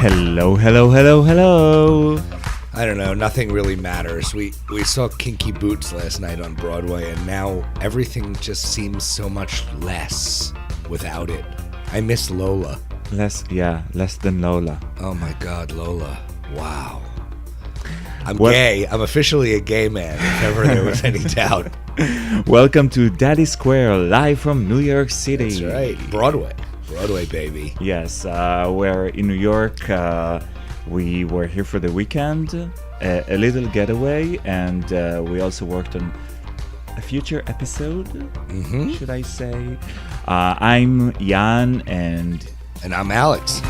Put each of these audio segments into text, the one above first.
Hello, hello, hello, hello. I don't know. Nothing really matters. We saw Kinky Boots last night on Broadway, and now everything just seems so much less without it. I miss Lola. Less than Lola. Oh my God, Lola. Wow. I'm gay. I'm officially a gay man, if ever there was any doubt. Welcome to Daddy Square, live from New York City. That's right. Broadway, baby. Yes, we're in New York. We were here for the weekend, a little getaway, and we also worked on a future episode, should I say. I'm Jan, and I'm Alex.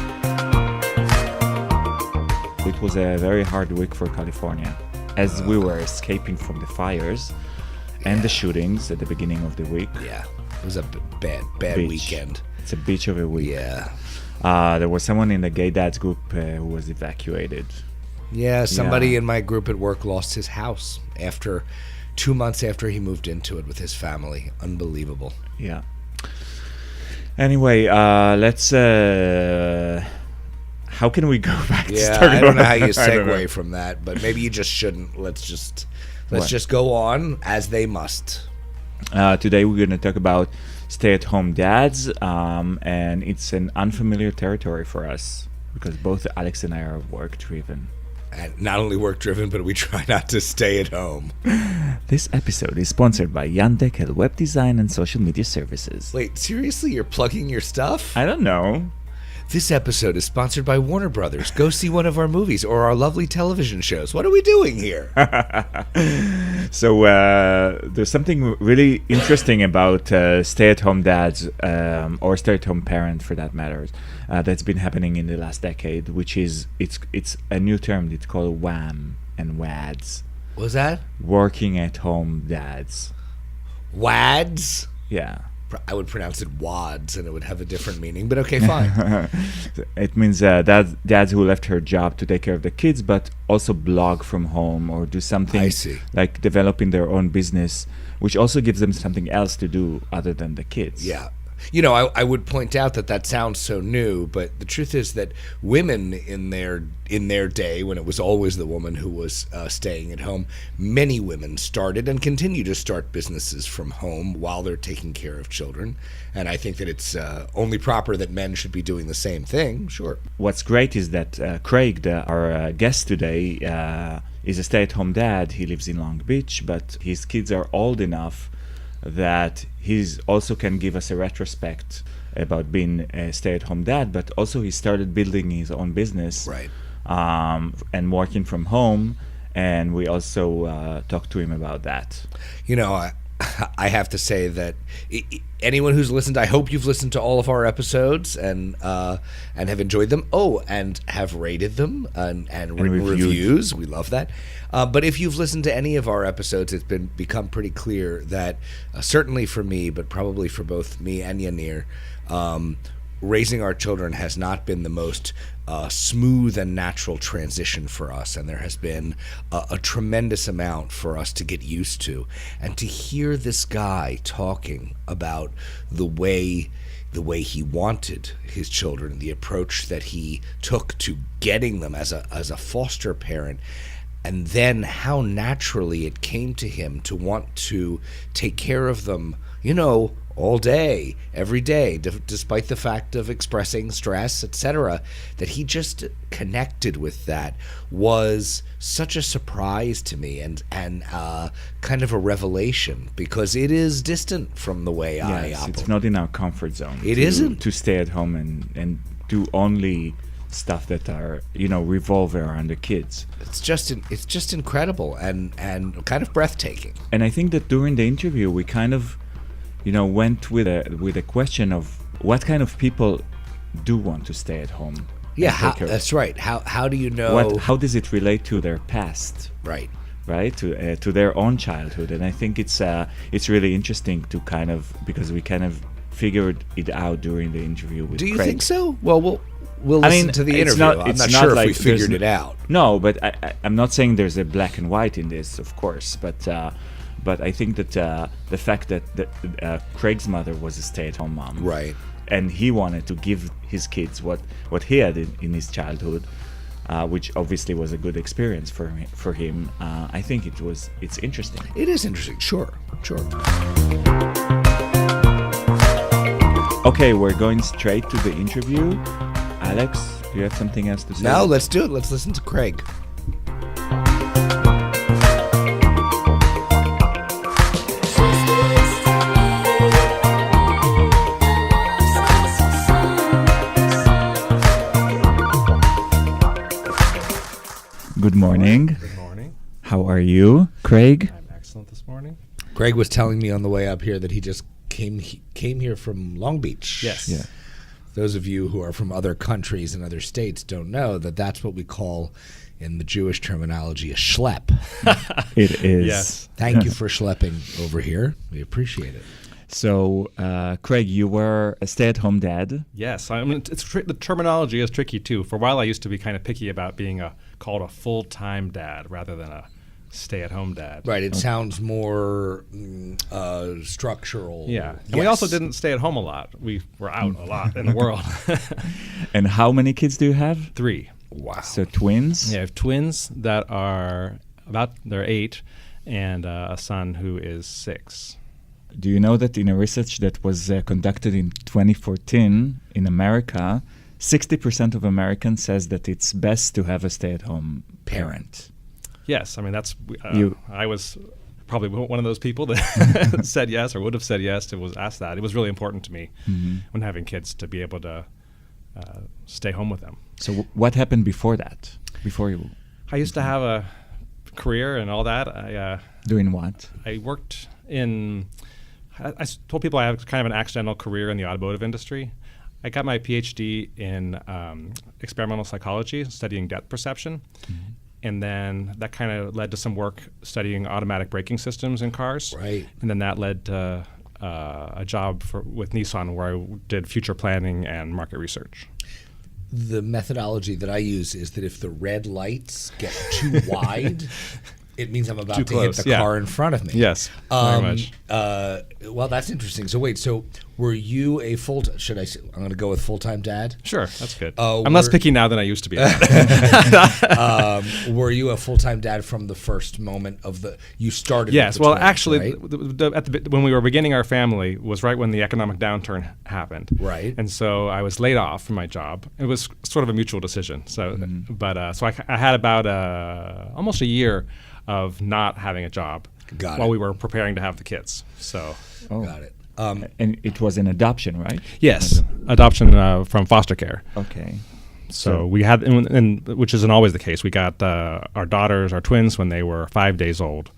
It was a very hard week for California, as we were escaping from the fires and the shootings at the beginning of the week. Yeah, it was a bad weekend. It's a bitch of a week. Yeah. There was someone in the gay dads group who was evacuated. Yeah, somebody in my group at work lost his house after 2 months after he moved into it with his family. Unbelievable. Yeah. Anyway, let's... how can we go back to start? I don't know how you segue from that, but maybe you just shouldn't. Let's just go on as they must. Today we're going to talk about stay-at-home dads, and it's an unfamiliar territory for us because both Alex and I are work-driven. And not only work-driven, but we try not to stay at home. This episode is sponsored by Jan Deckel Web Design and Social Media Services. Wait, seriously? You're plugging your stuff? I don't know. This episode is sponsored by Warner Brothers. Go see one of our movies or our lovely television shows. What are we doing here? So there's something really interesting about stay-at-home dads or stay-at-home parent, for that matter, that's been happening in the last decade, which is it's a new term. It's called WAM and WADs. What's that? Working at home dads. WADs? Yeah. I would pronounce it wads, and it would have a different meaning, but okay, fine. It means dads who left her job to take care of the kids, but also blog from home or do something like developing their own business, which also gives them something else to do other than the kids. Yeah. You know, I would point out that sounds so new, but the truth is that women in their day, when it was always the woman who was staying at home, many women started and continue to start businesses from home while they're taking care of children. And I think that it's only proper that men should be doing the same thing, sure. What's great is that Craig, our guest today, is a stay-at-home dad. He lives in Long Beach, but his kids are old enough that he's also can give us a retrospect about being a stay-at-home dad, but also he started building his own business, right? And working from home, and we also talked to him about that. You know, I have to say that anyone who's listened, I hope you've listened to all of our episodes and have enjoyed them. Oh, and have rated them and written reviews. We love that. But if you've listened to any of our episodes, it's become pretty clear that certainly for me, but probably for both me and Yanir, raising our children has not been the most smooth and natural transition for us, and there has been a tremendous amount for us to get used to. And to hear this guy talking about the way he wanted his children, the approach that he took to getting them as a foster parent, and then how naturally it came to him to want to take care of them, you know, all day, every day, despite the fact of expressing stress, etc., that he just connected with that was such a surprise to me and kind of a revelation, because it is distant from the way I operate. It's not in our comfort zone. It isn't. To stay at home and do only stuff that are, you know, revolve around the kids. It's just incredible and kind of breathtaking. And I think that during the interview we kind of, you know, went with a question of what kind of people do want to stay at home. Yeah, that's right. How do you know? How does it relate to their past? Right. To their own childhood. And I think it's really interesting to kind of, because we kind of figured it out during the interview with Craig. Do you think so? Well, we'll listen to the interview. I'm not sure if we figured it out. No, but I'm not saying there's a black and white in this, of course. But I think that the fact that Craig's mother was a stay-at-home mom, right, and he wanted to give his kids what he had in his childhood, which obviously was a good experience for him. I think it's interesting. It is interesting. Sure. Okay, we're going straight to the interview. Alex, do you have something else to say? Now let's do it. Let's listen to Craig. Good morning. Good morning. How are you, Craig? I'm excellent this morning. Craig was telling me on the way up here that he just came here from Long Beach. Yes. Yeah. Those of you who are from other countries and other states don't know that that's what we call, in the Jewish terminology, a schlep. It is. Yes. Thank you for schlepping over here. We appreciate it. So, Craig, you were a stay-at-home dad. Yes. I mean, the terminology is tricky too. For a while, I used to be kind of picky about being called a full-time dad rather than a stay-at-home dad. Right. It sounds more structural. Yeah. And we also didn't stay at home a lot. We were out a lot in the world. And how many kids do you have? 3. Wow. So twins? Yeah, I have twins that are they're 8 and a son who is 6. Do you know that in a research that was conducted in 2014 in America, 60% of Americans says that it's best to have a stay-at-home parent? Yes. I mean, that's I was probably one of those people that said yes or would have said yes to was asked that. It was really important to me when having kids to be able to stay home with them. So what happened before that? Before you... I used to have a career and all that. Doing what? I worked in... I told people I had kind of an accidental career in the automotive industry. I got my PhD in experimental psychology, studying depth perception. And then that kind of led to some work studying automatic braking systems in cars. Right. And then that led to a job with Nissan where I did future planning and market research. The methodology that I use is that if the red lights get too wide, it means I'm about Too to close, hit the yeah. car in front of me. Yes, very much. Well, that's interesting. So wait, were you a I'm going to go with full-time dad? Sure, that's good. Oh, I'm less picky now than I used to be. Were you a full-time dad from the first moment you started? Yes. With the Well, twins, actually, right? when we were beginning our family was right when the economic downturn happened. Right. And so I was laid off from my job. It was sort of a mutual decision. So, so I had about almost a year of not having a job while we were preparing to have the kids. So. Got it. And it was an adoption, right? Yes, adoption from foster care. Okay. So we had, and which isn't always the case. We got our daughters, our twins, when they were 5 days old,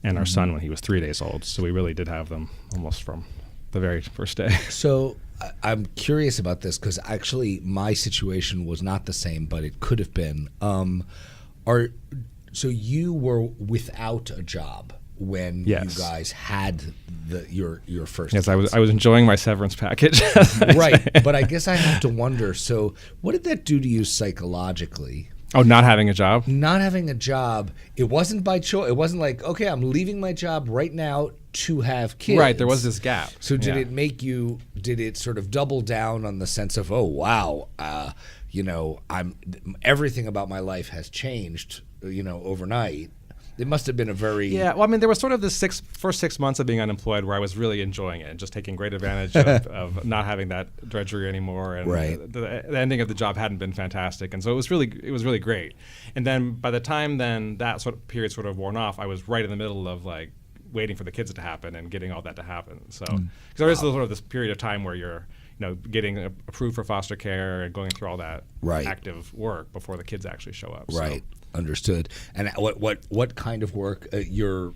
and our son when he was 3 days old. So we really did have them almost from the very first day. So I'm curious about this because actually my situation was not the same, but it could have been. So you were without a job when you guys had your first. Yes, kids. I was enjoying my severance package. Right, but I guess I have to wonder. So, what did that do to you psychologically? Oh, not having a job? Not having a job. It wasn't by choice. It wasn't like, okay, I'm leaving my job right now to have kids. Right, there was this gap. So did it make you? Did it sort of double down on the sense of, oh wow, everything about my life has changed, overnight. It must have been a very... Yeah, well, I mean, there was sort of this first 6 months of being unemployed where I was really enjoying it and just taking great advantage of not having that drudgery anymore. And the ending of the job hadn't been fantastic. And so it was really great. And then by the time that sort of period sort of worn off, I was right in the middle of like waiting for the kids to happen and getting all that to happen. So because there is sort of this period of time where you're getting approved for foster care and going through all that active work before the kids actually show up. Right. So. Understood. And what kind of work you're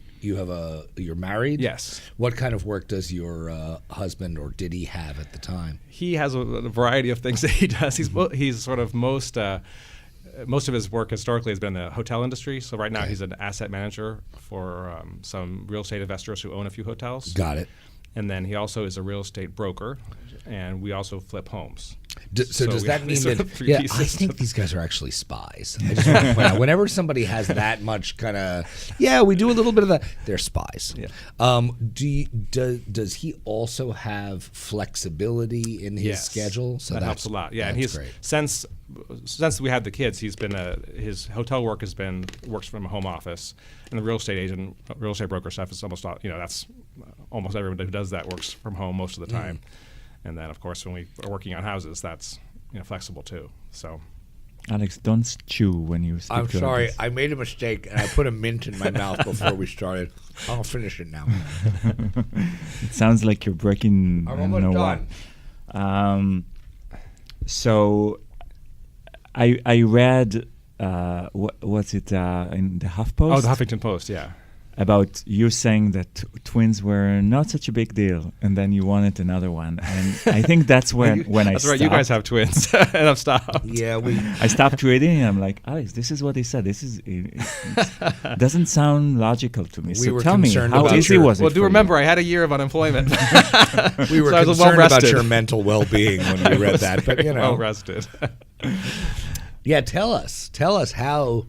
married? Yes. What kind of work does your husband, or did he have at the time? He has a variety of things that he does. He's sort of most of his work historically has been in the hotel industry. So right now he's an asset manager for some real estate investors who own a few hotels. Got it. And then he also is a real estate broker, and we also flip homes. So does we that have mean these sort that? of 3P Yeah, I systems. think these guys are actually spies. I just want to point out, whenever somebody has that much kind of, we do a little bit of that. They're spies. Yeah. Does he also have flexibility in his schedule? So that helps a lot. Yeah, and he's great. since we had the kids, he's been his hotel work works from a home office, and the real estate broker stuff is almost that's almost everyone who does that works from home most of the time. And then, of course, when we are working on houses, that's flexible too. So, Alex, don't chew when you speak. I'm to sorry. others. I made a mistake, and I put a mint in my mouth before we started. I'll finish it now. It sounds like you're breaking. I'm I don't almost know done. what. So, I read what's it in the HuffPost? oh, the Huffington Post, yeah. About you saying that twins were not such a big deal, and then you wanted another one, and I think that's when I That's stopped. right. You guys have twins, and I've stopped. Yeah, I stopped reading, and I'm like, Alex, this is what he said. This is it doesn't sound logical to me. We So were tell me, concerned how about easy your- was it? Well, do for remember, you? I had a year of unemployment. we were So I was concerned about well-rested. your mental well-being when we read that, but well rested. yeah. Tell us how.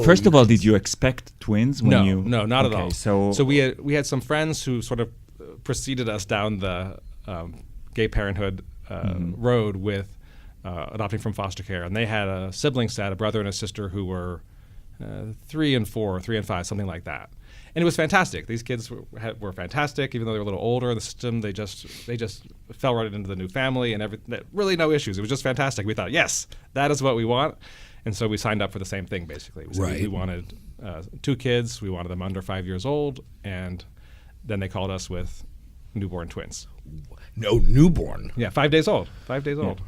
First of all, did you expect twins when you? No, not at all. So we had some friends who sort of preceded us down the gay parenthood road with adopting from foster care, and they had a sibling set, a brother and a sister who were 3 and 4, 3 and 5, something like that. And it was fantastic. These kids were fantastic, even though they were a little older in the system. They just fell right into the new family and really no issues. It was just fantastic. We thought, yes, that is what we want. And so we signed up for the same thing, basically. We said we wanted 2 kids. We wanted them under 5 years old. And then they called us with newborn twins. No, newborn. Yeah, 5 days old. 5 days old.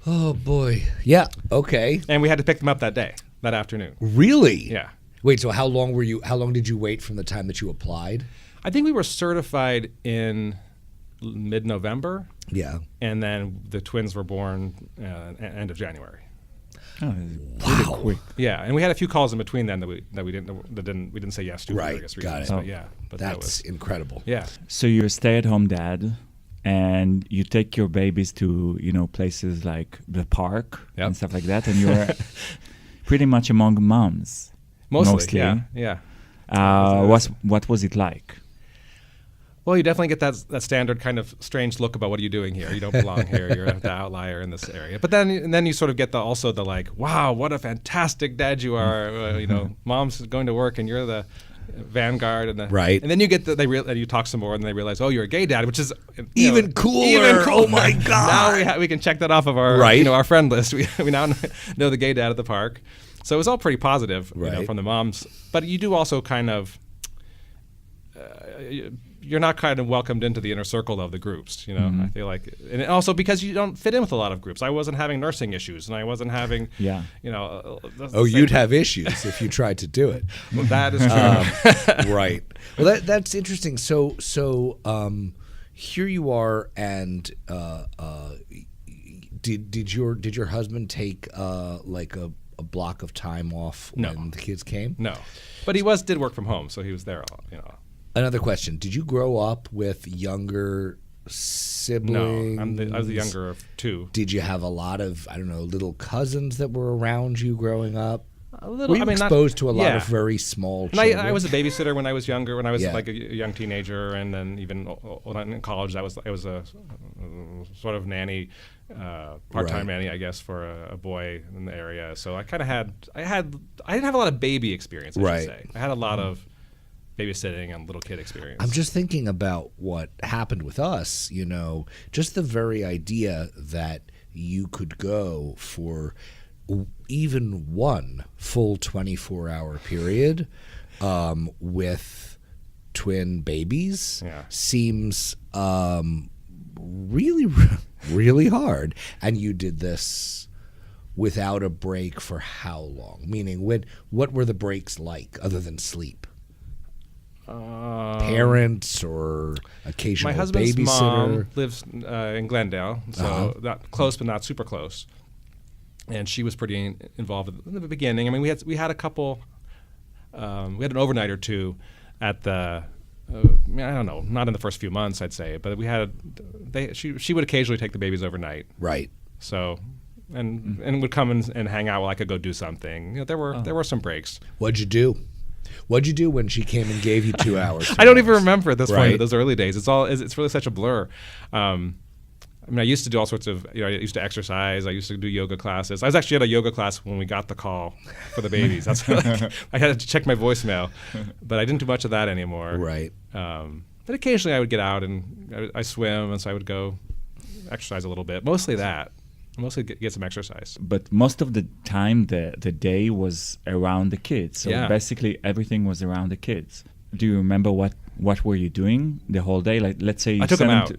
Oh, boy. Yeah, okay. And we had to pick them up that afternoon. Really? Yeah. Wait, so how long did you wait from the time that you applied? I think we were certified in mid-November. Yeah. And then the twins were born end of January. Oh, it's pretty quick. Yeah, and we had a few calls in between then that we didn't say yes to for various reasons. Got it. But yeah, but That's that was incredible. yeah. So you're a stay-at-home dad, and you take your babies to places like the park and stuff like that, and you're pretty much among moms. Mostly. Yeah. What was it like? Well, you definitely get that standard kind of strange look about what are you doing here? You don't belong here. You're the outlier in this area. But then you sort of get also the like, wow, what a fantastic dad you are. Mom's going to work and you're the vanguard and right. And then you get you talk some more and they realize, oh, you're a gay dad, which is even cooler. Oh my God! Now we can check that off of our our friend list. We now know the gay dad at the park. So it was all pretty positive from the moms. But you do also kind of. You're not kind of welcomed into the inner circle of the groups, I feel like, and also because you don't fit in with a lot of groups. I wasn't having nursing issues, and I wasn't having, you'd have issues if you tried to do it. Well, that is true. Right. Well, that's interesting. So here you are, and did your husband take like a block of time off when the kids came? No, but he did work from home, so he was there. Another question: did you grow up with younger siblings? No, I was the younger of 2. Did you have a lot of little cousins that were around you growing up? A little. Were you exposed to a lot of very small children? I was a babysitter when I was younger. When I was like a young teenager, and then even in college, I was a sort of nanny, part-time nanny, I guess, for a boy in the area. So I kind of I didn't have a lot of baby experience. I should say I had a lot of babysitting and little kid experience. I'm just thinking about what happened with us, just the very idea that you could go for even one full 24-hour period with twin babies seems really, really hard. And you did this without a break for how long? Meaning, what were the breaks like other than sleep? Parents or occasional babysitter. My husband's mom lives in Glendale, so not close but not super close. And she was pretty involved in the beginning. I mean, we had a couple. We had an overnight or two at the. I don't know, not in the first few months, I'd say, but we had. She would occasionally take the babies overnight. Right. So, and would come and hang out while I could go do something. You know, there were some breaks. What'd you do? What'd you do when she came and gave you 2 hours? I don't even remember at this point, Right. those early days. It's really such a blur. I mean, I used to do all sorts of, I used to exercise. I used to do yoga classes. I was actually at a yoga class when we got the call for the babies. That's I had to check my voicemail, but I didn't do much of that anymore. Right. But occasionally I would get out and I swim, and so I would go exercise a little bit. Mostly that. Mostly get some exercise. But most of the time, the day was around the kids. So Yeah. basically, everything was around the kids. Do you remember what were you doing the whole day? Like, let's say I took them out.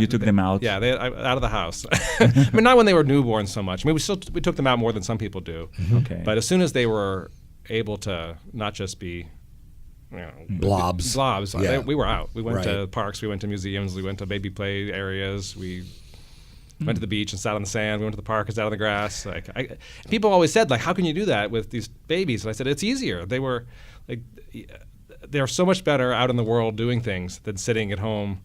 You took them out? Yeah, out of the house. I mean, not when they were newborn so much. I mean, we took them out more than some people do. Okay. But as soon as they were able to not just be, Blobs. Yeah. we were out. We went to Right. parks. We went to museums. We went to baby play areas. We went to the beach and sat on the sand. We went to the park and sat on the grass. People always said, like, how can you do that with these babies? And I said, it's easier. They're so much better out in the world doing things than sitting at home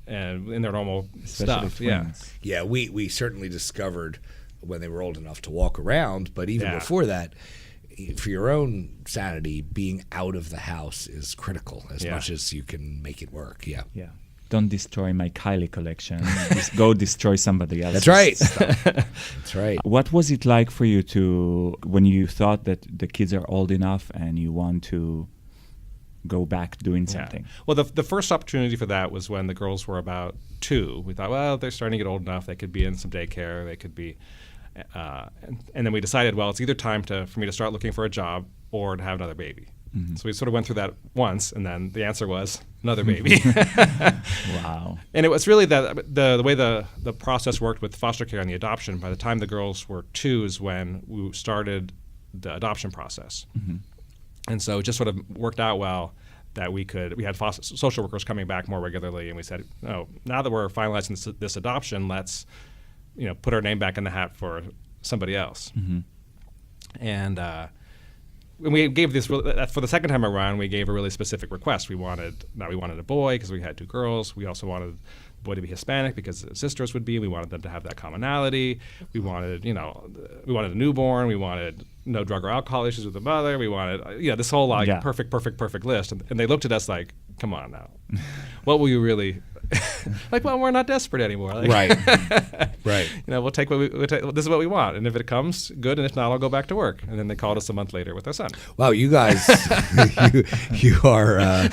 and in their normal Especially stuff. Yeah. twins. Yeah, we certainly discovered when they were old enough to walk around, but even Yeah. before that, for your own sanity, being out of the house is critical as Yeah. much as you can make it work. Yeah. Yeah. Don't destroy my Kylie collection. Just go destroy somebody else's. That's right. stuff. That's right. What was it like for you when you thought that the kids are old enough and you want to go back doing something? Yeah. Well, the first opportunity for that was when the girls were about 2. We thought, well, they're starting to get old enough. They could be in some daycare. They could be, and then we decided, well, it's either time for me to start looking for a job or to have another baby. Mm-hmm. So we sort of went through that once, and then the answer was another baby. Wow. And it was really that the way the process worked with foster care and the adoption. By the time the girls were 2 is when we started the adoption process. Mm-hmm. And so it just sort of worked out well that we had social workers coming back more regularly, and we said, no, now that we're finalizing this adoption, let's put our name back in the hat for somebody else. Mm-hmm. And we gave this for the second time around. We gave a really specific request. We wanted a boy because we had 2 girls. We also wanted the boy to be Hispanic because his sisters would be. We wanted them to have that commonality. We wanted a newborn. We wanted no drug or alcohol issues with the mother. We wanted this whole perfect list. And they looked at us like, come on now, what will you really? Like, well, we're not desperate anymore. Like, Right. We'll take this is what we want, and if it comes, good, and if not, I'll go back to work. And then they called us a month later with our son. Wow, you guys, you are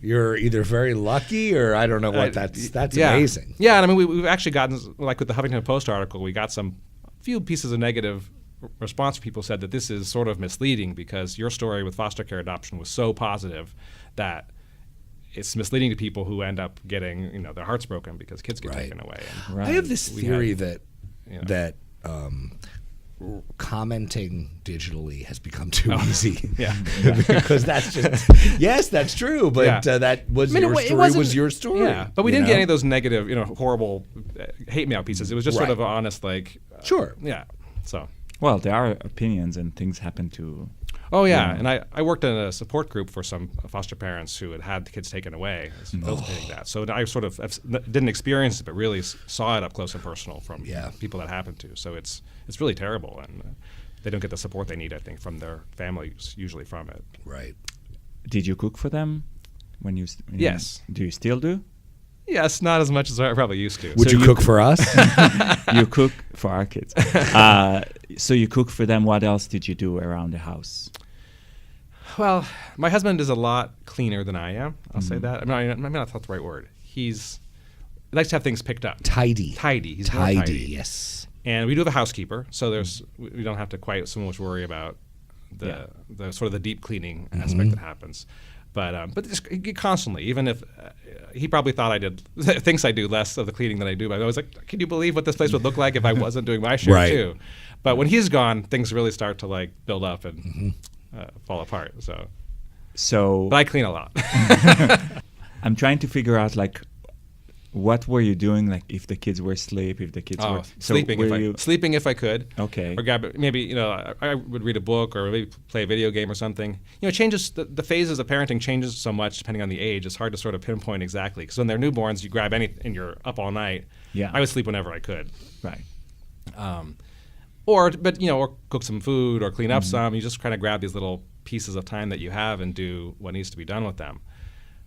you're either very lucky or I don't know what. That's amazing. Yeah, and I mean, we've actually gotten, like with the Huffington Post article, we got few pieces of negative response. People said that this is sort of misleading because your story with foster care adoption was so positive that it's misleading to people who end up getting their hearts broken because kids get taken away. And Right. I have this theory that commenting digitally has become too easy. Yeah. Because that's just yes, that's true. But that was your story. Yeah, but we didn't get any of those negative, horrible hate mail pieces. It was just sort Right. of honest, like Sure. Yeah. So. Well, there are opinions and things happen to. Oh yeah, and I worked in a support group for some foster parents who had the kids taken away, facilitating that. So I sort of didn't experience it, but really saw it up close and personal from people that happened to. So it's really terrible, and they don't get the support they need, I think, from their families usually from it. Right. Did you cook for them when you? Yes. Do you still do? Yes, not as much as I probably used to. Would you cook for us? You cook for our kids. So you cook for them. What else did you do around the house? Well, my husband is a lot cleaner than I am. I'll say that. I mean, that's not the right word. He likes to have things picked up. Tidy. He's more tidy. Yes. And we do have a housekeeper, so we don't have to quite so much worry about the sort of the deep cleaning aspect that happens. But just constantly, even if he probably thought thinks I do less of the cleaning than I do, but I was like, can you believe what this place would look like if I wasn't doing my share too? But when he's gone, things really start to build up and fall apart. But I clean a lot. I'm trying to figure out what were you doing? Like if the kids were asleep, if the kids were sleeping if I could. Okay. Or maybe I would read a book or maybe play a video game or something. It changes. The phases of parenting changes so much depending on the age. It's hard to sort of pinpoint exactly because when they're newborns, you grab anything and you're up all night. Yeah. I would sleep whenever I could. Right. Or cook some food or clean up some. You just kind of grab these little pieces of time that you have and do what needs to be done with them.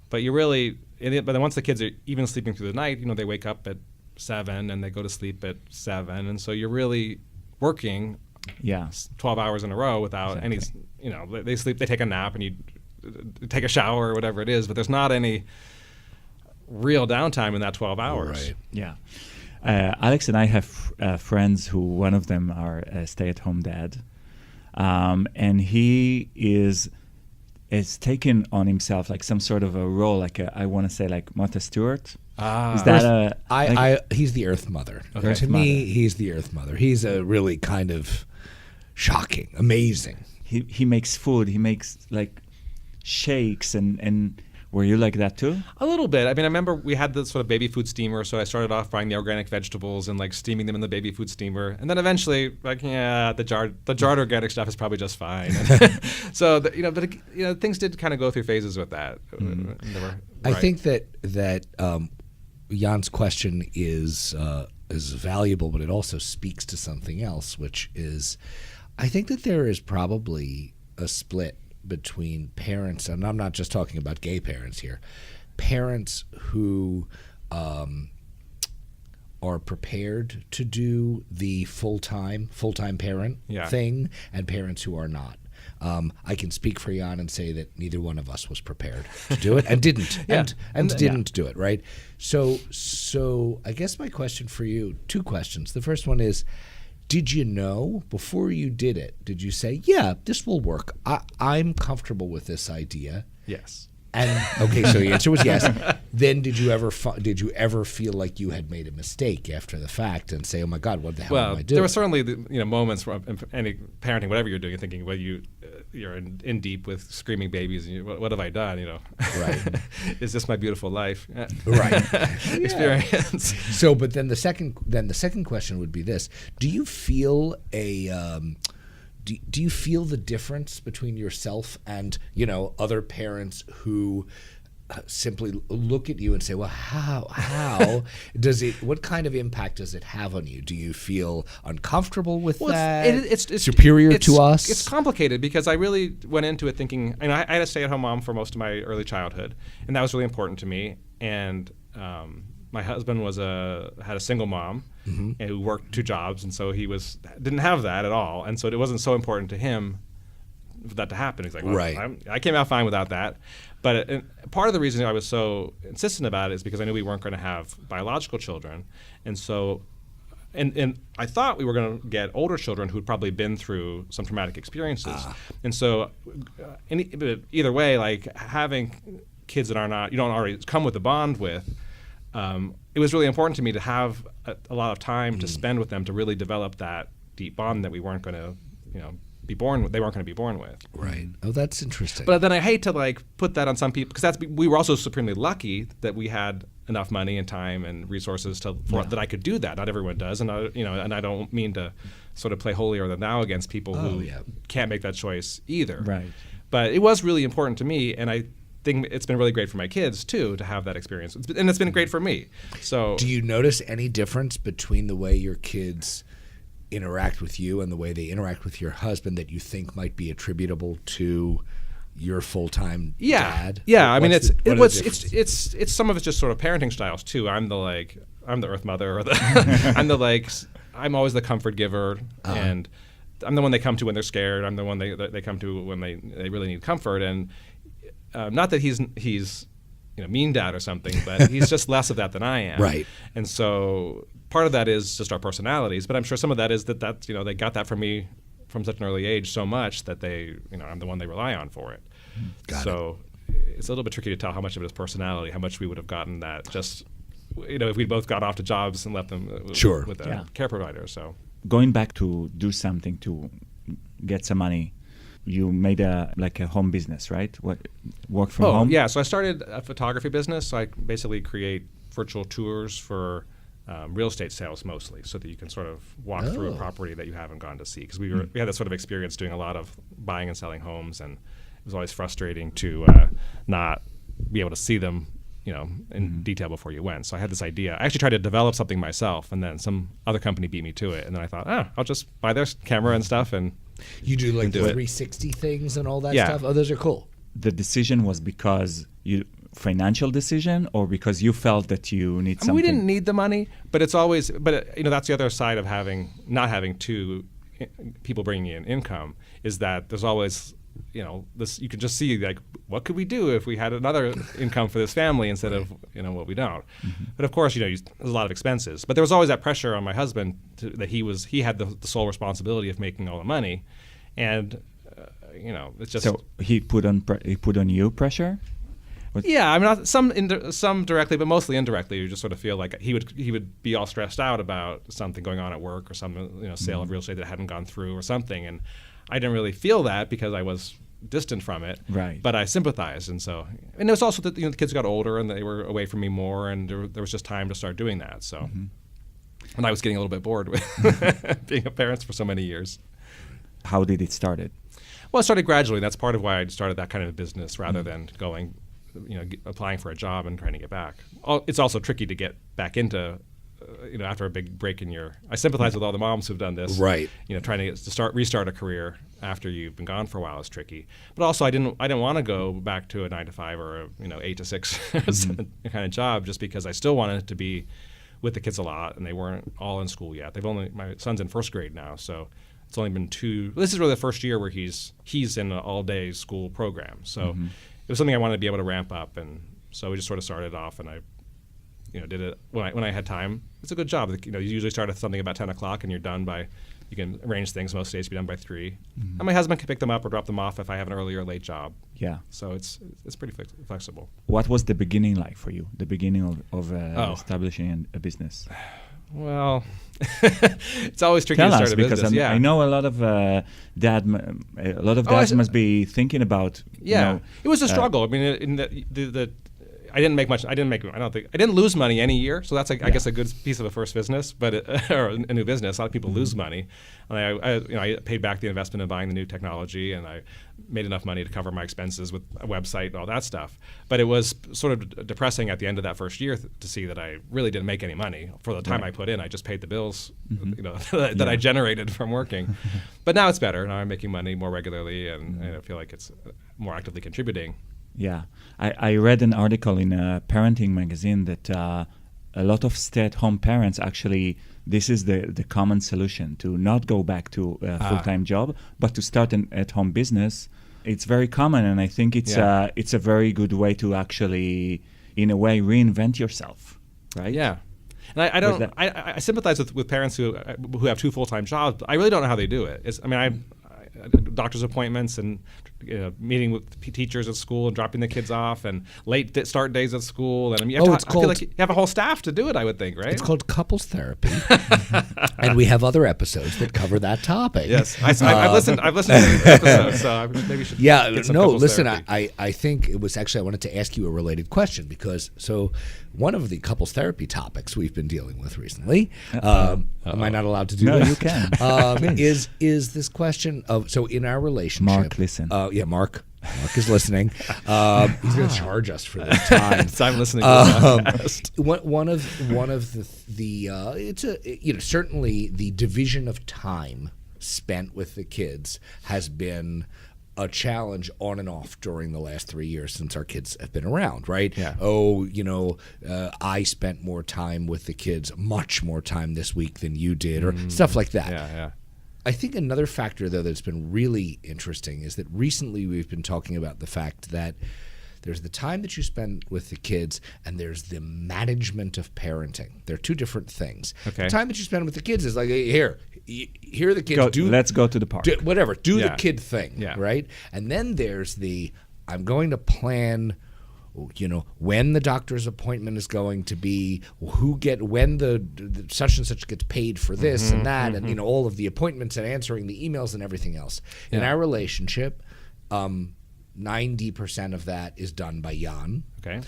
But but then once the kids are even sleeping through the night, they wake up at 7 and they go to sleep at 7, and so you're really working 12 hours in a row without any, they sleep, they take a nap and you take a shower or whatever it is, but there's not any real downtime in that 12 hours. Right. Yeah. Alex and I have friends who one of them are a stay-at-home dad, and he is taken on himself like some sort of a role, like I want to say like Martha Stewart. Is that he's the Earth Mother. Okay. To me, he's the Earth Mother. He's a really kind of shocking, amazing. He makes food. He makes like shakes and. Were you like that too? A little bit. I mean, I remember we had this sort of baby food steamer, so I started off buying the organic vegetables and like steaming them in the baby food steamer, and then eventually, the jarred organic stuff is probably just fine. So, things did kind of go through phases with that. I think that Jan's question is valuable, but it also speaks to something else, which is, I think that there is probably a split between parents, and I'm not just talking about gay parents here, parents who are prepared to do the full-time parent thing, and parents who are not. I can speak for Jan and say that neither one of us was prepared to do it and didn't didn't do it, right? So I guess my question for you, 2 questions. The first one is, did you know before you did it? Did you say, "Yeah, this will work. I'm comfortable with this idea"? Yes. And okay, so the answer was yes. Then did you ever feel like you had made a mistake after the fact and say, "Oh my God, what the hell am I doing?" There were certainly moments where any parenting, whatever you're doing, you're thinking, well, you're in deep with screaming babies. And what have I done? Right? Is this my beautiful life? Right. Experience. So, but then the second question would be this: do you feel Do you feel the difference between yourself and other parents who simply look at you and say, "Well, how does it? What kind of impact does it have on you? Do you feel uncomfortable with that? It's superior to us? It's complicated because I really went into it thinking. I had a stay-at-home mom for most of my early childhood, and that was really important to me. And my husband had a single mom who worked 2 jobs, and so he didn't have that at all, and so it wasn't so important to him for that to happen. He's like, well, right. I came out fine without that. But part of the reason I was so insistent about it is because I knew we weren't going to have biological children, and so. And I thought we were going to get older children who'd probably been through some traumatic experiences, and so either way, like having kids that you don't already come with a bond with. It was really important to me to have a lot of time to spend with them to really develop that deep bond that we weren't going to, be born with. They weren't going to be born with. Right. Oh, that's interesting. But then I hate to put that on some people because we were also supremely lucky that we had enough money and time and resources that I could do that. Not everyone does, and I don't mean to sort of play holier than thou against people who can't make that choice either. Right. But it was really important to me, and I think it's been really great for my kids too to have that experience, and it's been great for me. So, do you notice any difference between the way your kids interact with you and the way they interact with your husband that you think might be attributable to your full-time dad? Yeah. I mean, it's some of it's just sort of parenting styles too. I'm the Earth Mother, or I'm always the comfort giver, and I'm the one they come to when they're scared. I'm the one they come to when they really need comfort, and. Not that he's mean dad or something, but he's just less of that than I am. Right. And so part of that is just our personalities, but I'm sure some of that is that they got that from me from such an early age so much that I'm the one they rely on for it. So it's a little bit tricky to tell how much of it is personality, how much we would have gotten that just if we both got off to jobs and left them with a care provider. So going back to do something to get some money. You made a home business, right? Work from home? Yeah. So I started a photography business. So I basically create virtual tours for real estate sales mostly, so that you can sort of walk through a property that you haven't gone to see. Because we had that sort of experience doing a lot of buying and selling homes, and it was always frustrating to not be able to see them, in detail before you went. So I had this idea. I actually tried to develop something myself, and then some other company beat me to it. And then I thought, I'll just buy their camera and stuff. And you do like the do 360 things and all that stuff? Oh, those are cool. The decision was because financial decision, or because you felt that you need something? We didn't need the money, but it's always, that's the other side of not having two people bringing in income, is that there's always, this, you can just see like, what could we do if we had another income for this family instead of, what we don't. But of course, there's a lot of expenses, but there was always that pressure on my husband that he had the sole responsibility of making all the money. And, it's just. So he put on you pressure? Yeah, I mean, some directly, but mostly indirectly. You just sort of feel like he would be all stressed out about something going on at work, or some sale of real estate that hadn't gone through or something, and I didn't really feel that because I was distant from it. Right. But I sympathized, and it was also that the kids got older and they were away from me more, and there was just time to start doing that. So, and I was getting a little bit bored with being a parent for so many years. How did it start? Well, it started gradually. That's part of why I started that kind of business rather than going. Applying for a job and trying to get back. It's also tricky to get back into, after a big break in your. I sympathize with all the moms who've done this. Right. Trying to restart a career after you've been gone for a while is tricky. But also, I didn't want to go back to a 9 to 5 or a 8 to 6 kind of job, just because I still wanted to be with the kids a lot, and they weren't all in school yet. My son's in first grade now, so it's only been 2. This is really the first year where he's in an all-day school program. So. It was something I wanted to be able to ramp up, and so we just sort of started off, and I, did it when I had time. It's a good job. You usually start at something about 10 o'clock, and you're done by. You can arrange things most days to be done by 3. And my husband can pick them up or drop them off if I have an early or late job. Yeah. So it's pretty flexible. What was the beginning like for you? The beginning of establishing a business. Well, it's always tricky to start a business. Because I know a lot of dads must be thinking about. Yeah, it was a struggle. I mean, I didn't make much. I didn't lose money any year, so that's I guess a good piece of a first business, but or a new business. A lot of people lose money, and I paid back the investment in buying the new technology, and I made enough money to cover my expenses with a website and all that stuff. But it was sort of depressing at the end of that first year to see that I really didn't make any money for the time I put in. I just paid the bills, that I generated from working. But now it's better. Now I'm making money more regularly, and I feel like it's more actively contributing. Yeah, I read an article in a parenting magazine that a lot of stay-at-home parents actually, this is the common solution, to not go back to a full-time job, but to start an at-home business. It's very common, and I think it's a very good way to actually, in a way, reinvent yourself, right? Yeah. And I sympathize with parents who have 2 full-time jobs, but I really don't know how they do it. I doctor's appointments and meeting with teachers at school and dropping the kids off and late start days at school. And I feel like you have a whole staff to do it, I would think, right? It's called couples therapy. And we have other episodes that cover that topic. Yes. I've listened to the episodes, so I maybe we should get some couples therapy. I think it was actually, I wanted to ask you a related question because, one of the couples therapy topics we've been dealing with recently, am I not allowed to do that? No, you can. Is this question of, so in our relationship. Mark, listen. Mark is listening. He's going to charge us for this time. So I'm listening to the podcast. One of the certainly the division of time spent with the kids has been a challenge on and off during the last 3 years since our kids have been around, right? Yeah. I spent more time with the kids, much more time this week than you did, or stuff like that. Yeah. I think another factor, though, that's been really interesting is that recently we've been talking about the fact that there's the time that you spend with the kids and there's the management of parenting. They're 2 different things. Okay. The time that you spend with the kids is like, hey, here are the kids. Let's go to the park. Do the kid thing, right? And then there's I'm going to plan, when the doctor's appointment is going to be, when the such and such gets paid for this and that, and all of the appointments and answering the emails and everything else. In our relationship, 90% of that is done by Jan. Okay.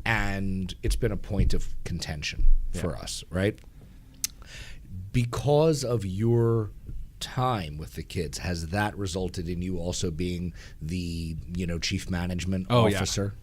and it's been a point of contention for us, right? Because of your time with the kids, has that resulted in you also being the chief management officer?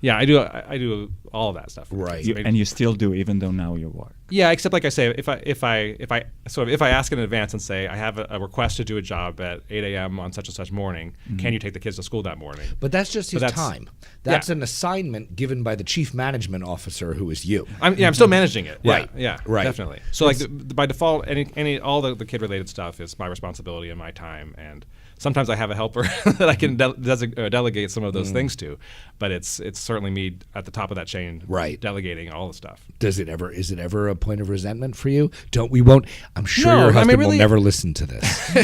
Yeah, I do all of that stuff. Right. And you still do, even though now you work. Yeah, except like I say, if I ask in advance and say I have a request to do a job at 8 a.m. on such and such morning, can you take the kids to school that morning? But that's just his time. That's an assignment given by the chief management officer, who is you. I'm still managing it. Right. Yeah. Right. Definitely. So like by default, all the kid related stuff is my responsibility and my time, and sometimes I have a helper that I can delegate some of those things to, but it's certainly me at the top of that chain, delegating all the stuff. Is it ever a point of resentment for you? I'm sure your husband will never listen to this.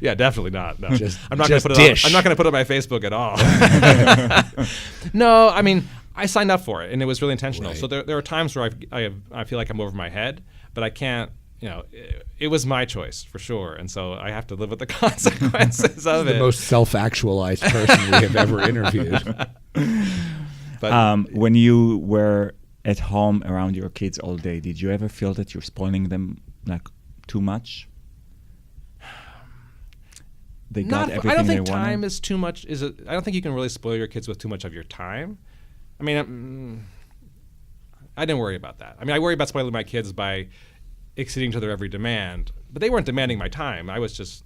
Yeah, definitely not. No. I'm not going to put it on my Facebook at all. No, I mean, I signed up for it, and it was really intentional. Right. So there are times where I feel like I'm over my head, but I can't. It was my choice for sure, and so I have to live with the consequences of it. The most self-actualized person we have ever interviewed. But when you were at home around your kids all day, did you ever feel that you're spoiling them like too much? They got everything they wanted? I don't think time is too much. I don't think you can really spoil your kids with too much of your time. I mean, I didn't worry about that. I mean, I worry about spoiling my kids by acceding to their every demand, but they weren't demanding my time. I was just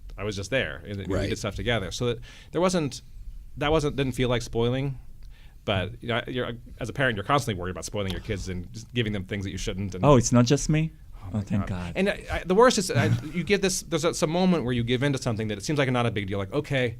there, and we did stuff together. So didn't feel like spoiling. But as a parent, you're constantly worried about spoiling your kids and just giving them things that you shouldn't. And it's not just me. Oh, thank God. And the worst is you give this. There's some moment where you give in to something that it seems like not a big deal. Like, okay,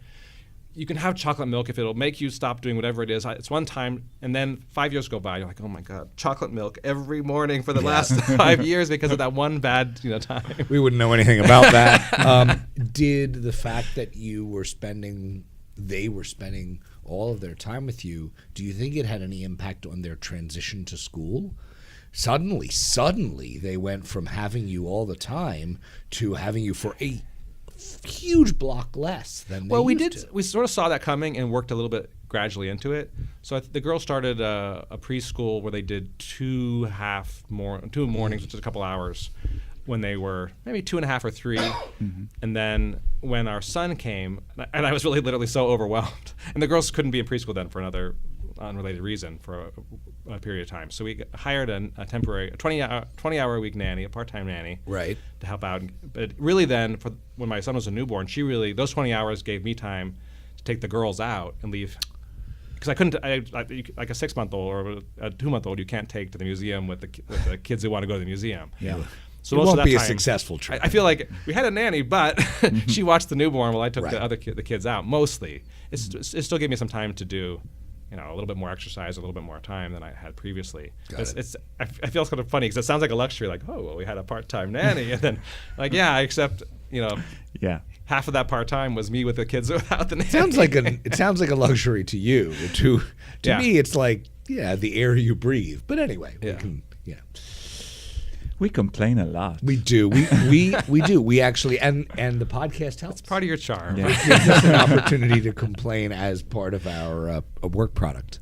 you can have chocolate milk if it'll make you stop doing whatever it is. It's one time, and then 5 years go by. You're like, oh my God, chocolate milk every morning for the last 5 years because of that one bad time. We wouldn't know anything about that. Did the fact that they were spending all of their time with you, do you think it had any impact on their transition to school? Suddenly, they went from having you all the time to having you for a huge block less than they used to. We sort of saw that coming and worked a little bit gradually into it. So the girls started a preschool where they did two mornings, which is a couple hours, when they were maybe 2.5 or 3. And then when our son came, and I was really literally so overwhelmed, and the girls couldn't be in preschool then for another unrelated reason for a period of time. So we hired a temporary 20-hour a week nanny, a part-time nanny, right, to help out. But really then, when my son was a newborn, those 20 hours gave me time to take the girls out and leave. Because I couldn't, like a 6-month-old or a 2-month-old, you can't take to the museum with the kids who want to go to the museum. Yeah. So it most won't of that be time, a successful trip. I feel like we had a nanny, but she watched the newborn while I took the kids out. Mostly, it still gave me some time to do, a little bit more exercise, a little bit more time than I had previously. I feel it's kind of funny because it sounds like a luxury, like, oh, well, we had a part-time nanny, and then, like, yeah, except half of that part-time was me with the kids without the nanny. It sounds like a luxury to you. To me, it's like the air you breathe. But anyway, we complain a lot. We do. We do. We actually, and the podcast helps. It's part of your charm. Yeah. It gives us an opportunity to complain as part of our work product.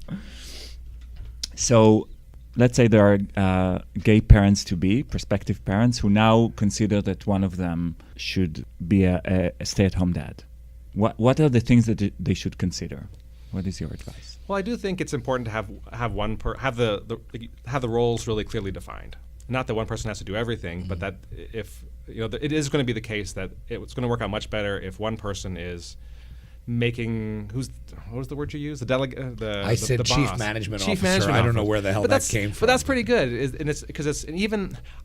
So, let's say there are gay parents-to-be, prospective parents, who now consider that one of them should be a stay-at-home dad. What are the things that they should consider? What is your advice? Well, I do think it's important to have the roles really clearly defined. Not that one person has to do everything, but that if it is going to be the case that it's going to work out much better if one person is making what was the word you used? I said the chief boss. management Chief officer. Management I don't know where the hell that came from. But that's pretty good,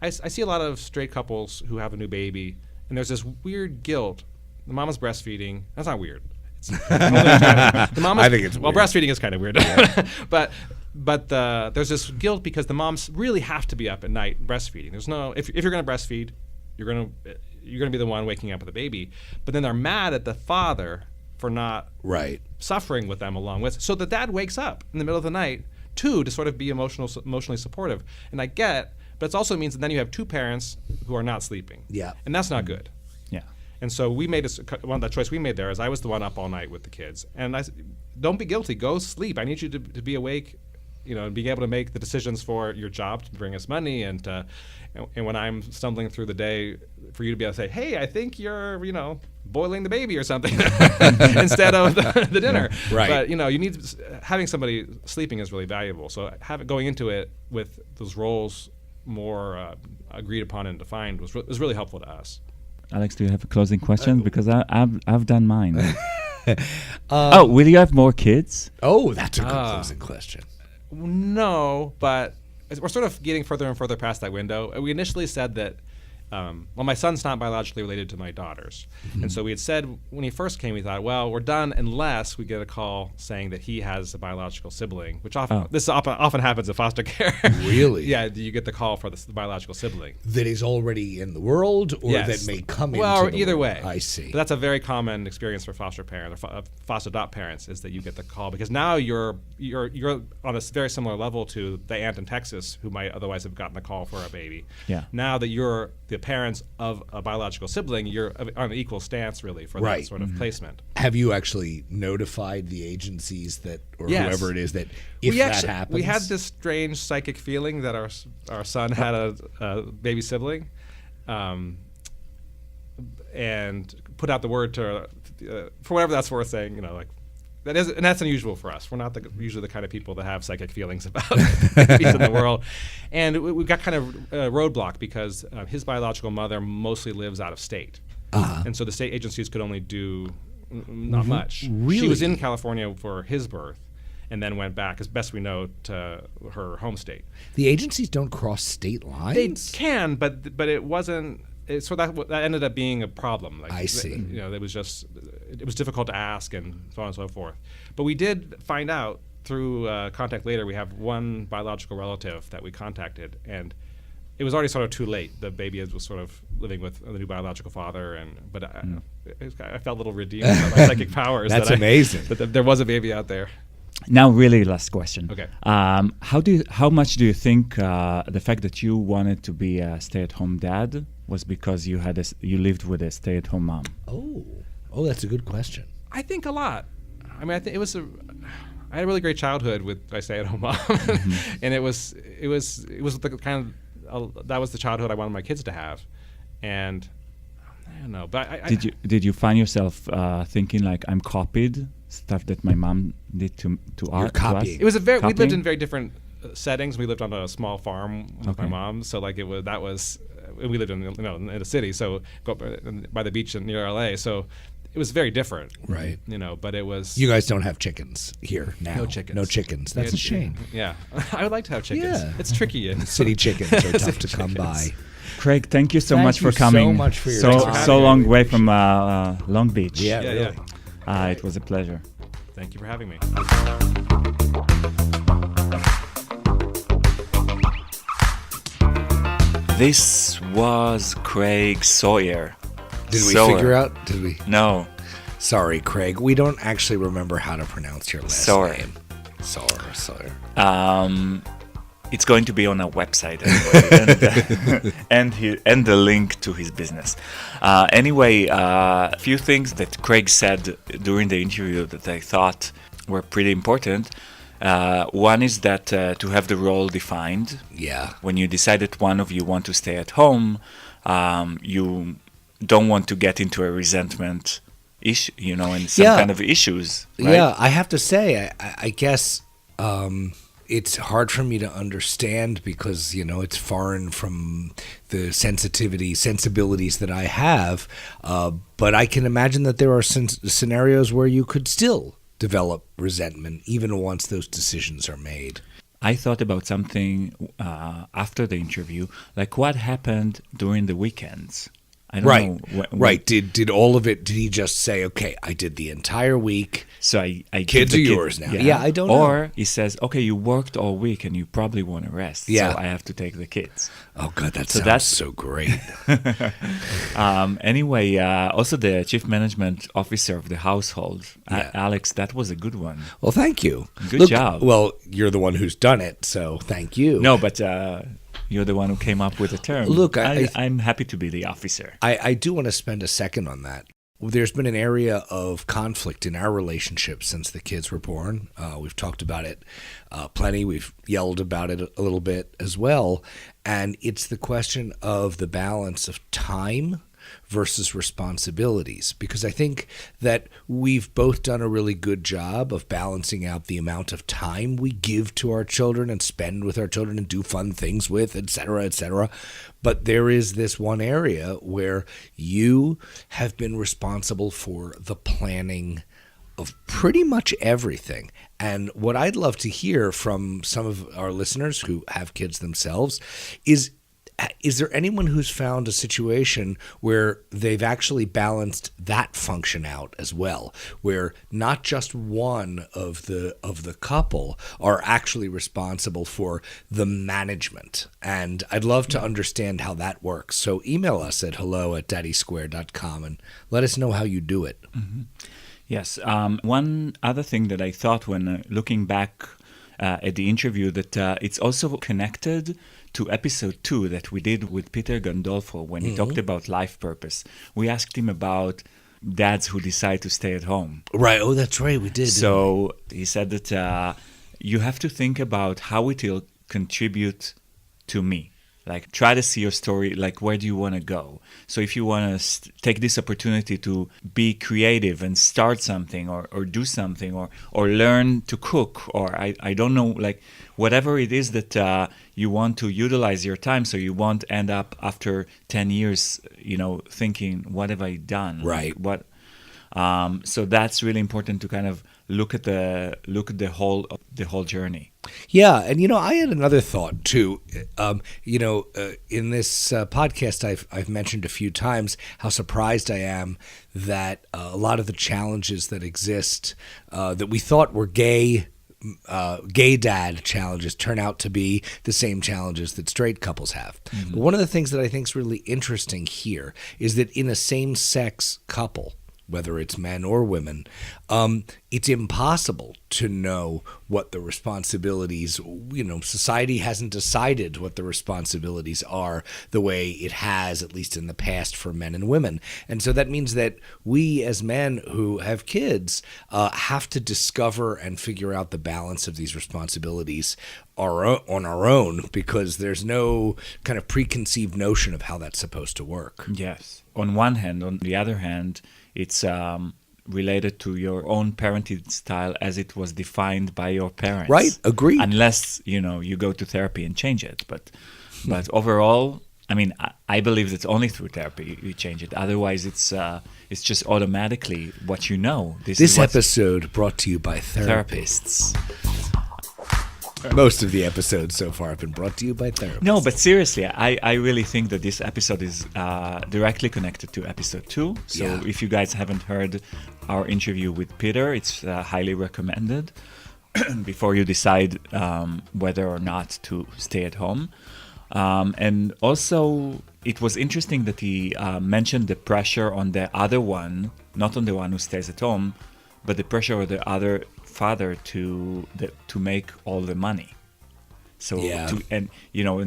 I see a lot of straight couples who have a new baby, and there's this weird guilt. The mama's breastfeeding. That's not weird. I think it's weird. Breastfeeding is kind of weird, but there's this guilt because the moms really have to be up at night breastfeeding. There's no if you're going to breastfeed, you're going to be the one waking up with the baby. But then they're mad at the father for not suffering with them along with. So the dad wakes up in the middle of the night too to sort of be emotionally supportive. And I get, but it also means that then you have two parents who are not sleeping. Yeah, and that's not good. Yeah. And so we made the choice we made there is I was the one up all night with the kids, and I said, don't be guilty, go sleep. I need you to be awake, and being able to make the decisions for your job to bring us money, and when I'm stumbling through the day, for you to be able to say, hey, I think you're, boiling the baby or something instead of the dinner. Yeah. Right. But, you need having somebody sleeping is really valuable. So going into it with those roles more agreed upon and defined was really helpful to us. Alex, do you have a closing question? Because I've done mine. Will you have more kids? Oh, that's a good closing question. No, but we're sort of getting further and further past that window. We initially said that, my son's not biologically related to my daughters. Mm-hmm. And so we had said when he first came, we thought, well, we're done unless we get a call saying that he has a biological sibling, which often happens in foster care. Really? Yeah, you get the call for the biological sibling. That is already in the world, or yes. that may come into the the either world? way. I see. But that's a very common experience for foster parents or foster adopt parents, is that you get the call because now you're on a very similar level to the aunt in Texas who might otherwise have gotten a call for a baby. Yeah. Now that you're the parents of a biological sibling, you're on an equal stance really for that sort of placement. Have you actually notified the agencies that, or yes. whoever it is, that if that happens? We had this strange psychic feeling that our son had a baby sibling, and put out the word to for whatever that's worth saying, and that's unusual for us. We're not usually the kind of people that have psychic feelings about babies in the world. And we got kind of roadblocked because his biological mother mostly lives out of state. Uh-huh. And so the state agencies could only do not much. Really? She was in California for his birth and then went back, as best we know, to her home state. The agencies don't cross state lines? They can, but it wasn't... So that ended up being a problem. I see. It was difficult to ask and so on and so forth. But we did find out through contact later. We have one biological relative that we contacted, and it was already sort of too late. The baby was sort of living with the new biological father, but I felt a little redeemed by my psychic powers. That's amazing. That there was a baby out there. Now, really, last question. Okay. How much do you think the fact that you wanted to be a stay-at-home dad was because you lived with a stay-at-home mom? Oh, that's a good question. I think a lot. I mean, I think I had a really great childhood with my stay-at-home mom, and it was the kind of that was the childhood I wanted my kids to have, and I don't know. But did you find yourself thinking like I'm copied stuff that my mom did to us? Copying. It was we lived in very different settings. We lived on a small farm with my mom, so like we lived in in a city, so go up by the beach near LA. So it was very different, right? But it was. You guys don't have chickens here now. No chickens. No chickens. That's a shame. Yeah, I would like to have chickens. Yeah. It's tricky. City chickens are tough to come by. Craig, thank you so much for coming. So much for your time. So long way from Long Beach. Yeah, really. It was a pleasure. Thank you for having me. This was Craig Sawyer. Did we figure out? Did we? No. Sorry, Craig. We don't actually remember how to pronounce your last name. Sawyer. It's going to be on our website anyway, and the link to his business. Anyway, a few things that Craig said during the interview that I thought were pretty important. One is that to have the role defined. Yeah. When you decide that one of you want to stay at home, you don't want to get into a resentment issue, and some kind of issues. Right? Yeah, I have to say, I guess it's hard for me to understand because, it's foreign from the sensibilities that I have. But I can imagine that there are scenarios where you could still develop resentment even once those decisions are made. I thought about something after the interview, like what happened during the weekends. I don't know. Right. Did all of it? Did he just say, "Okay, I did the entire week. So I kids are yours now"? Yeah, I don't know. Or he says, "Okay, you worked all week and you probably want to rest. Yeah. So I have to take the kids." Oh God, that's so great. Anyway, also the chief management officer of the household, Alex. That was a good one. Well, thank you. Good job. Well, you're the one who's done it, so thank you. No, but. You're the one who came up with the term. Look, I'm happy to be the officer. I do want to spend a second on that. There's been an area of conflict in our relationship since the kids were born. We've talked about it plenty. We've yelled about it a little bit as well. And it's the question of the balance of time versus responsibilities, because I think that we've both done a really good job of balancing out the amount of time we give to our children and spend with our children and do fun things with, et cetera, et cetera. But there is this one area where you have been responsible for the planning of pretty much everything. And what I'd love to hear from some of our listeners who have kids themselves is there anyone who's found a situation where they've actually balanced that function out as well, where not just one of the couple are actually responsible for the management? And I'd love to understand how that works. So email us at hello@daddysquare.com and let us know how you do it. Mm-hmm. Yes. One other thing that I thought when looking back at the interview, that it's also connected to episode 2 that we did with Peter Gandolfo when he talked about life purpose. We asked him about dads who decide to stay at home. Right. Oh, that's right. We did. So he said that you have to think about how it will contribute to me. Like, try to see your story, like, where do you want to go? So if you want to take this opportunity to be creative and start something or do something or learn to cook, or I don't know, like, whatever it is that you want to utilize your time so you won't end up after 10 years, thinking, what have I done? Right. Like, so that's really important to kind of look at the whole journey. Yeah, and I had another thought too. In this podcast, I've mentioned a few times how surprised I am that a lot of the challenges that exist that we thought were gay dad challenges turn out to be the same challenges that straight couples have. Mm-hmm. But one of the things that I think is really interesting here is that in a same-sex couple, whether it's men or women, it's impossible to know what the responsibilities, society hasn't decided what the responsibilities are the way it has, at least in the past, for men and women. And so that means that we as men who have kids have to discover and figure out the balance of these responsibilities on our own, because there's no kind of preconceived notion of how that's supposed to work. Yes. On one hand. On the other hand, it's related to your own parenting style as it was defined by your parents. Right, agreed. Unless, you go to therapy and change it. But overall, I mean, I believe it's only through therapy you change it. Otherwise, it's just automatically what you know. This episode brought to you by therapists. Most of the episodes so far have been brought to you by therapists. No, but seriously, I really think that this episode is directly connected to episode 2. So if you guys haven't heard our interview with Peter, it's highly recommended before you decide whether or not to stay at home. And also, it was interesting that he mentioned the pressure on the other one, not on the one who stays at home, but the pressure on the other father to make all the money. So and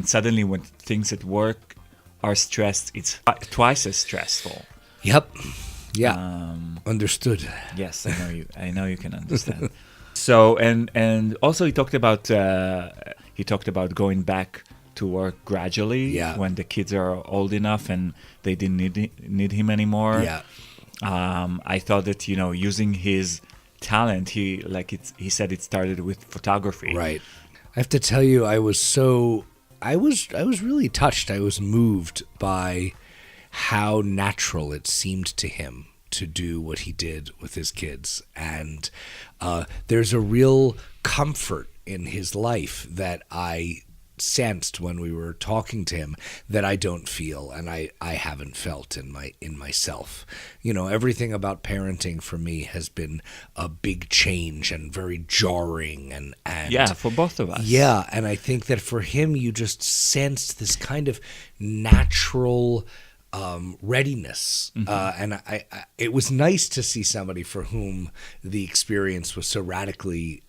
suddenly when things at work are stressed, it's twice as stressful. Yep. Yeah. Understood. Yes, I know you can understand. So and also he talked about going back to work gradually when the kids are old enough and they didn't need him anymore. Yeah. I thought that using his talent, he said it started with photography. Right. I have to tell you, I was really touched. I was moved by how natural it seemed to him to do what he did with his kids. And there's a real comfort in his life that I sensed when we were talking to him that I don't feel and I haven't felt in myself. Everything about parenting for me has been a big change and very jarring and for both of us. Yeah, and I think that for him you just sensed this kind of natural readiness. Mm-hmm. And it was nice to see somebody for whom the experience was so radically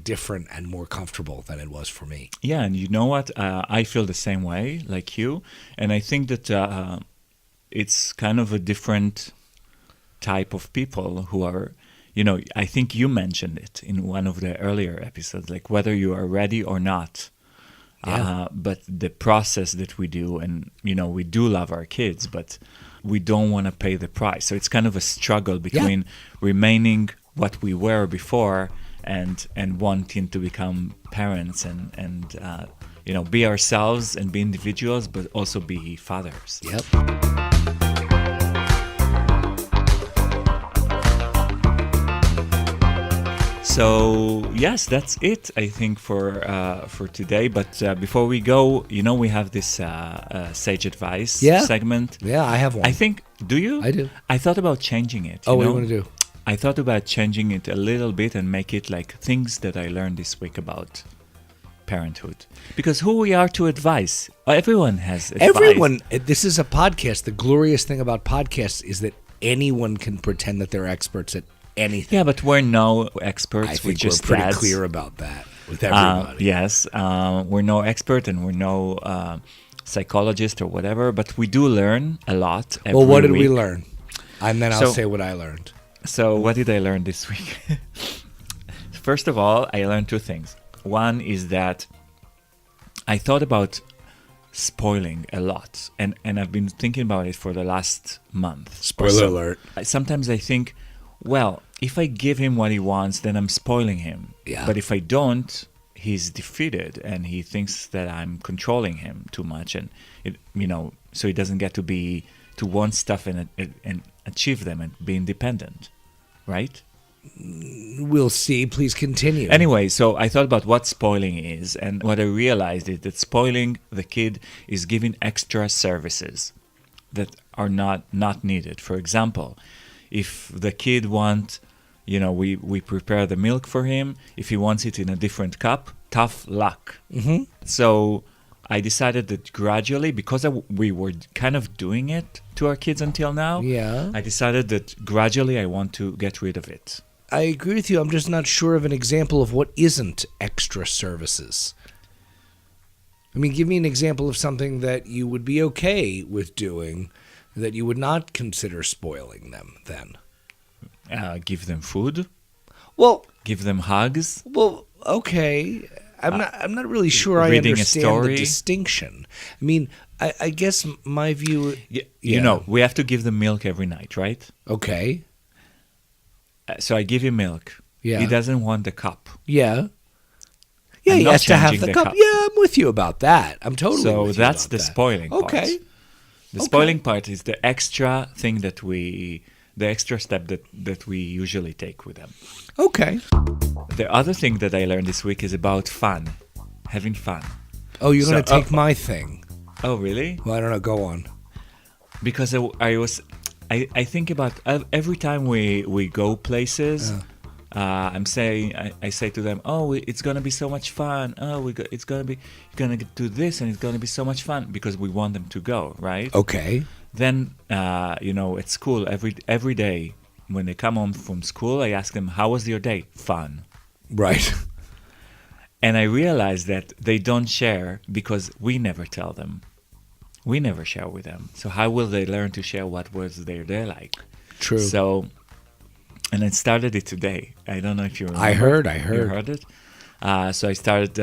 different and more comfortable than it was for me. Yeah, and you know what? I feel the same way, like you. And I think that it's kind of a different type of people who are, I think you mentioned it in one of the earlier episodes, like whether you are ready or not. Yeah. But the process that we do, and we do love our kids, but we don't want to pay the price. So it's kind of a struggle between remaining what we were before and wanting to become parents and be ourselves and be individuals, but also be fathers. Yep. So yes, that's it, I think, for today. But before we go, we have this sage advice segment. Yeah, I have one. I think. Do you? I do. I thought about changing it. What do you want to do? I thought about changing it a little bit and make it like things that I learned this week about parenthood. Because who we are to advise? Everyone has advice. Everyone. This is a podcast. The glorious thing about podcasts is that anyone can pretend that they're experts at anything. Yeah, but we're no experts. I think we're just pretty dads. clear about that with everybody. Yes, we're no expert and we're no psychologist or whatever, but we do learn a lot every Well, what did we week. learn? And then I'll say what I learned. So what did I learn this week? First of all, I learned two things. One is that I thought about spoiling a lot, and I've been thinking about it for the last month. Spoiler alert. Sometimes I think, well, if I give him what he wants, then I'm spoiling him. Yeah. But if I don't, he's defeated, and he thinks that I'm controlling him too much, and so he doesn't get to want stuff and achieve them and be independent, right? We'll see. Please continue. Anyway, so I thought about what spoiling is, and what I realized is that spoiling the kid is giving extra services that are not needed. For example, if the kid wants, we prepare the milk for him. If he wants it in a different cup, tough luck. Mm-hmm. So I decided that gradually, because we were kind of doing it to our kids until now, I decided that gradually I want to get rid of it. I agree with you. I'm just not sure of an example of what isn't extra services. I mean, give me an example of something that you would be okay with doing that you would not consider spoiling them then. Give them food. Well, give them hugs. Well, okay. I'm not really sure I understand the distinction. I mean, I guess my view... we have to give them milk every night, right? Okay. So I give him milk. Yeah. He doesn't want the cup. Yeah. Yeah, he has to have the cup. Yeah, I'm with you about that. I'm totally with you about that. So that's the spoiling part. Okay. The spoiling part is the extra thing the extra step that we usually take with them. Okay. The other thing that I learned this week is about fun, having fun. Oh, you're going to take my thing. Oh, really? Well, I don't know. Go on. Because I think about every time we go places, I say to them, oh, it's going to be so much fun. Oh, you're going to do this and it's going to be so much fun because we want them to go, right? Okay. Then, at school, every day when they come home from school, I ask them, how was your day? Fun. Right. And I realized that they don't share because we never tell them. We never share with them. So how will they learn to share what was their day like? True. So, and I started it today. I don't know if you remember. I heard. You heard it? So I started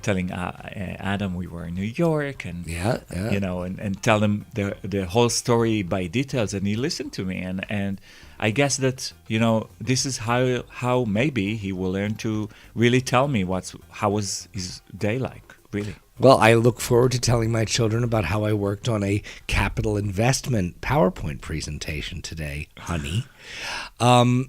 telling Adam we were in New York and and tell them the whole story by details, and he listened to me, and I guess that this is how maybe he will learn to really tell me how was his day like, really. Well, I look forward to telling my children about how I worked on a capital investment PowerPoint presentation today, honey. My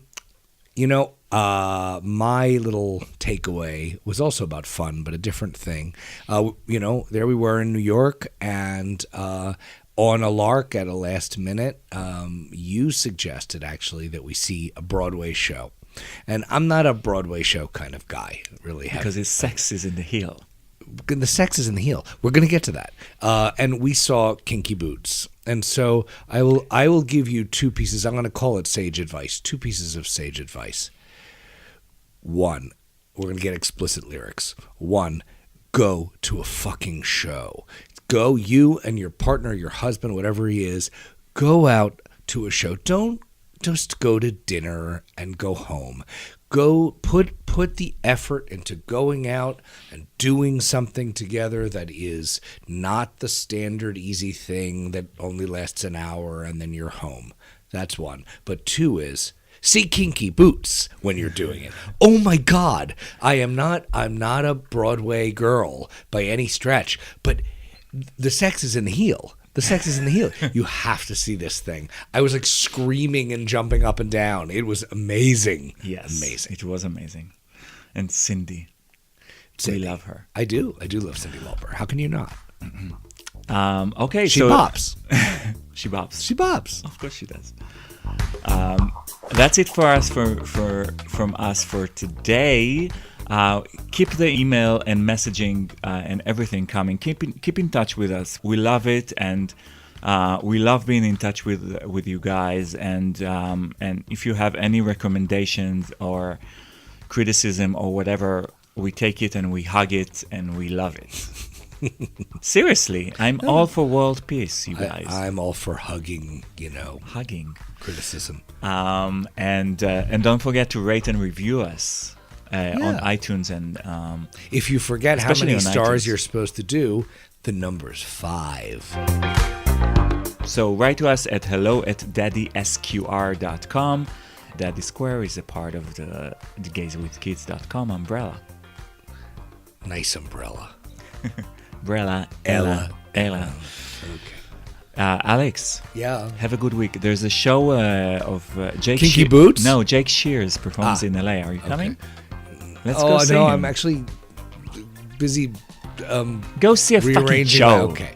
little takeaway was also about fun, but a different thing. There we were in New York, and on a lark at a last minute, you suggested actually that we see a Broadway show. And I'm not a Broadway show kind of guy, really. Because his sex is in the heel. The sex is in the heel. We're going to get to that. And we saw Kinky Boots. And so I will give you two pieces. I'm going to call it sage advice. Two pieces of sage advice. One, we're going to get explicit lyrics. One, go to a fucking show. Go, you and your partner, your husband, whatever he is, go out to a show. Don't just go to dinner and go home. Go put the effort into going out and doing something together that is not the standard easy thing that only lasts an hour and then you're home. That's one. But two is see kinky boots when you're doing it. Oh my God. I'm not a Broadway girl by any stretch, but the sex is in the heel. The sex is in the heel. You have to see this thing. I was like screaming and jumping up and down. It was amazing. Yes. Amazing. It was amazing. And Cindy. We love her. I do. I do love Cindy Lauper. How can you not? Okay, She bops. She bops. She bops. Of course she does. That's it for us from us for today. Keep the email and messaging and everything coming. Keep in touch with us. We love it, and we love being in touch with you guys. And if you have any recommendations or criticism or whatever, we take it and we hug it and we love it. Seriously, I'm all for world peace, you guys. I'm all for hugging, Hugging. criticism. And don't forget to rate and review us on iTunes. And if you forget how especially many on stars iTunes. you're supposed to do, the number's 5. So write to us at hello@daddysqr.com. Daddy Square is a part of the gayswithkids.com umbrella. Nice umbrella. Umbrella, Ella. Okay. Alex, Yeah. have a good week. There's a show of Jake Kinky Boots? No, Jake Shears performs in LA. Are you coming? Let's go Oh, see no, him. I'm actually busy Go see a fucking rearranging. show. Okay.